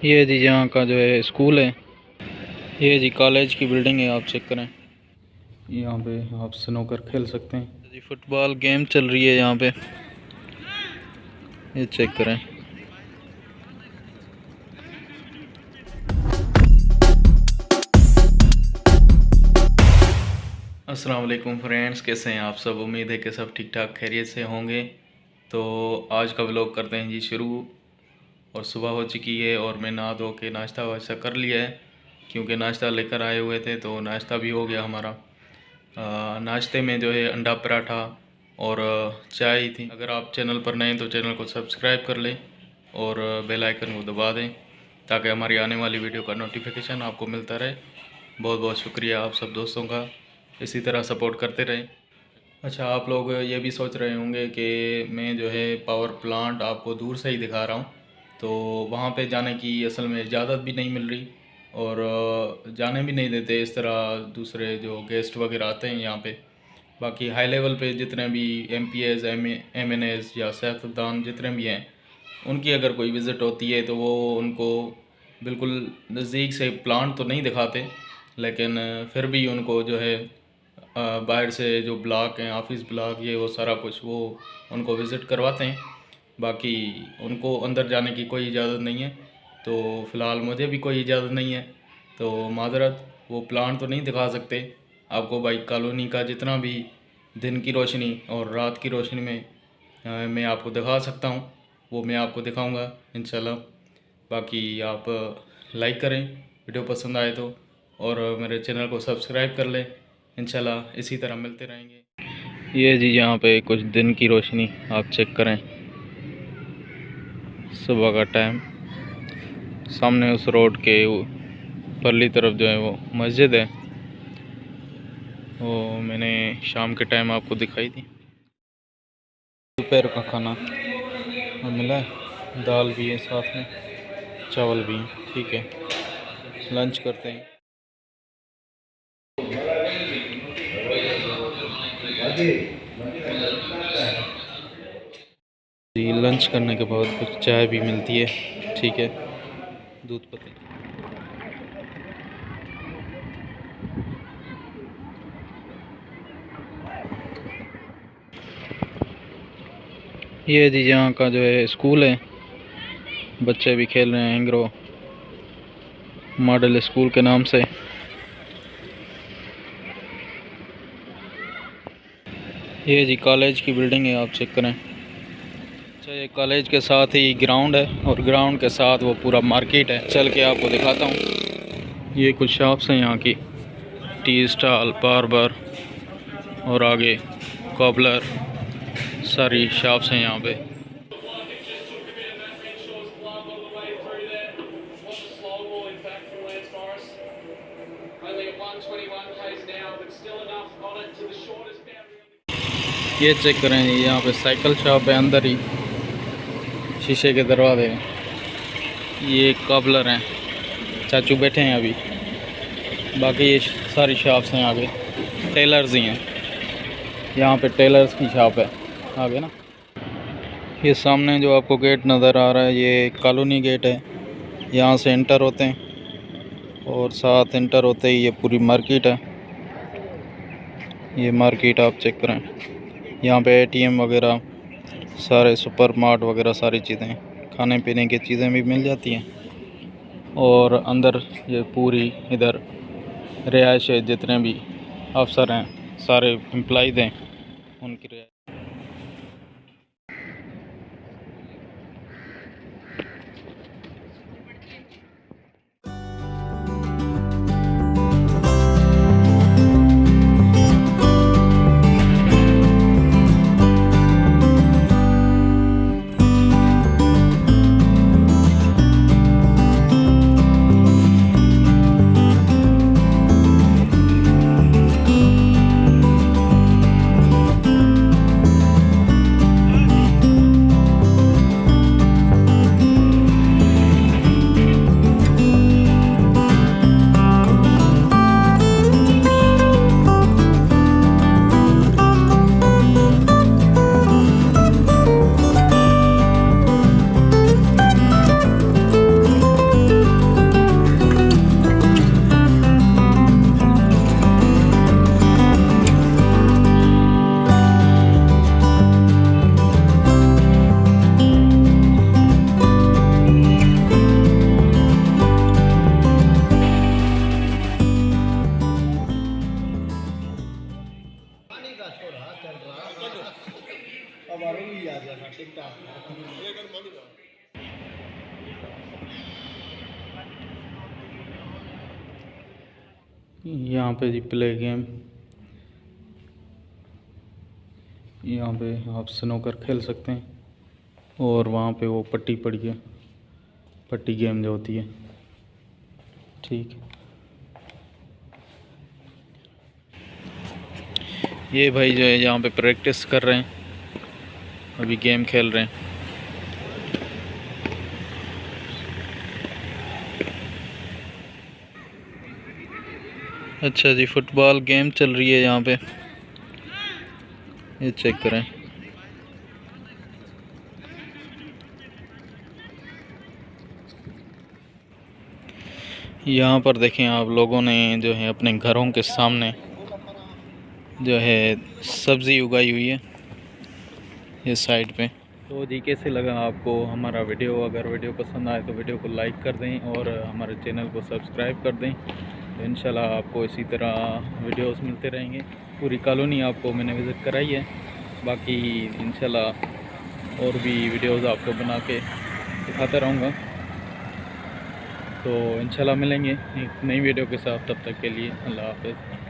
ये जी यहाँ का जो है स्कूल है। ये जी कॉलेज की बिल्डिंग है, आप चेक करें। यहाँ पे आप स्नूकर खेल सकते हैं जी। फुटबॉल गेम चल रही है यहाँ पे, ये चेक करें। अस्सलाम वालेकुम फ्रेंड्स, कैसे हैं आप सब? उम्मीद है कि सब ठीक ठाक खैरियत से होंगे। तो आज का व्लॉग करते हैं जी शुरू। और सुबह हो चुकी है और मैं नहा धो के नाश्ता वाश्ता कर लिया है, क्योंकि नाश्ता लेकर आए हुए थे तो नाश्ता भी हो गया हमारा। नाश्ते में जो है अंडा पराठा और चाय ही थी। अगर आप चैनल पर नए हैं तो चैनल को सब्सक्राइब कर लें और बेल आइकन को दबा दें, ताकि हमारी आने वाली वीडियो का नोटिफिकेशन आपको मिलता रहे। बहुत बहुत शुक्रिया आप सब दोस्तों का, इसी तरह सपोर्ट करते रहें। अच्छा, आप लोग ये भी सोच रहे होंगे कि मैं जो है पावर प्लांट आपको दूर से ही दिखा रहा हूँ, तो वहाँ पे जाने की असल में इजाज़त भी नहीं मिल रही और जाने भी नहीं देते इस तरह दूसरे जो गेस्ट वगैरह आते हैं यहाँ पे। बाकी हाई लेवल पे जितने भी MPs MNAs या सियासतदान जितने भी हैं, उनकी अगर कोई विज़िट होती है तो वो उनको बिल्कुल नज़दीक से प्लांट तो नहीं दिखाते, लेकिन फिर भी उनको जो है बाहर से जो ब्लॉक हैं, ऑफिस ब्लॉक, ये वो सारा कुछ वो उनको विज़िट करवाते हैं। बाकी उनको अंदर जाने की कोई इजाज़त नहीं है, तो फ़िलहाल मुझे भी कोई इजाज़त नहीं है, तो माज़रत वो प्लांट तो नहीं दिखा सकते आपको। भाई कॉलोनी का जितना भी दिन की रोशनी और रात की रोशनी में मैं आपको दिखा सकता हूँ, वो मैं आपको दिखाऊंगा इंशाल्लाह। बाकी आप लाइक करें वीडियो पसंद आए तो, और मेरे चैनल को सब्सक्राइब कर लें। इंशाल्लाह इसी तरह मिलते रहेंगे। ये जी यहाँ पे कुछ दिन की रोशनी आप चेक करें। सुबह का टाइम, सामने उस रोड के परली तरफ जो है वो मस्जिद है, वो मैंने शाम के टाइम आपको दिखाई थी। दोपहर का खाना मिला है, दाल भी है साथ में, चावल भी हैं। ठीक है, लंच करते हैं जी। लंच करने के बाद कुछ चाय भी मिलती है, ठीक है, दूध पत्ती। ये जी यहाँ का जो है स्कूल है, बच्चे भी खेल रहे हैं एंग्रो मॉडल स्कूल के नाम से। ये जी कॉलेज की बिल्डिंग है, आप चेक करें। अच्छा, ये कॉलेज के साथ ही ग्राउंड है और ग्राउंड के साथ वो पूरा मार्केट है। चल के आपको दिखाता हूँ। ये कुछ शॉप्स हैं यहाँ की, टी स्टॉल, बार्बर और आगे कॉबलर, सारी शॉप्स हैं यहाँ पे। ये चेक करें, यहाँ पे साइकिल शॉप है, अंदर ही शीशे के दरवाजे हैं। ये कॉबलर हैं, चाचू बैठे हैं अभी। बाकी ये सारी शॉप्स हैं आगे, टेलर्स ही हैं यहाँ पे, टेलर्स की शॉप है आगे ना। ये सामने जो आपको गेट नज़र आ रहा है, ये कॉलोनी गेट है, यहाँ से इंटर होते हैं और साथ इंटर होते ही ये पूरी मार्केट है। ये मार्केट आप चेक करें, यहाँ पे ATM वगैरह, सारे सुपर मार्ट वगैरह सारी चीज़ें, खाने पीने की चीज़ें भी मिल जाती हैं। और अंदर ये पूरी इधर रिहाइश है, जितने भी अफसर हैं, सारे एम्प्लॉइज़ हैं, उनकी रिहाइश। यहाँ पे जी प्ले गेम, यहाँ पे आप स्नूकर खेल सकते हैं। और वहाँ पे वो पट्टी पड़ी है, पट्टी गेम जो होती है, ठीक। ये भाई जो है यहाँ पे प्रैक्टिस कर रहे हैं, अभी गेम खेल रहे हैं। अच्छा जी, फुटबॉल गेम चल रही है यहाँ पे, ये चेक करें। यहाँ पर देखें आप, लोगों ने जो है अपने घरों के सामने जो है सब्ज़ी उगाई हुई है ये साइड पे। तो जी कैसे लगा आपको हमारा वीडियो? अगर वीडियो पसंद आए तो वीडियो को लाइक कर दें और हमारे चैनल को सब्सक्राइब कर दें। तो इंशाल्लाह आपको इसी तरह वीडियोस मिलते रहेंगे। पूरी कॉलोनी आपको मैंने विज़िट कराई है, बाकी इंशाल्लाह और भी वीडियोस आपको बना के दिखाता रहूँगा। तो इंशाल्लाह मिलेंगे एक नई वीडियो के साथ, तब तक के लिए अल्लाह हाफ़िज़।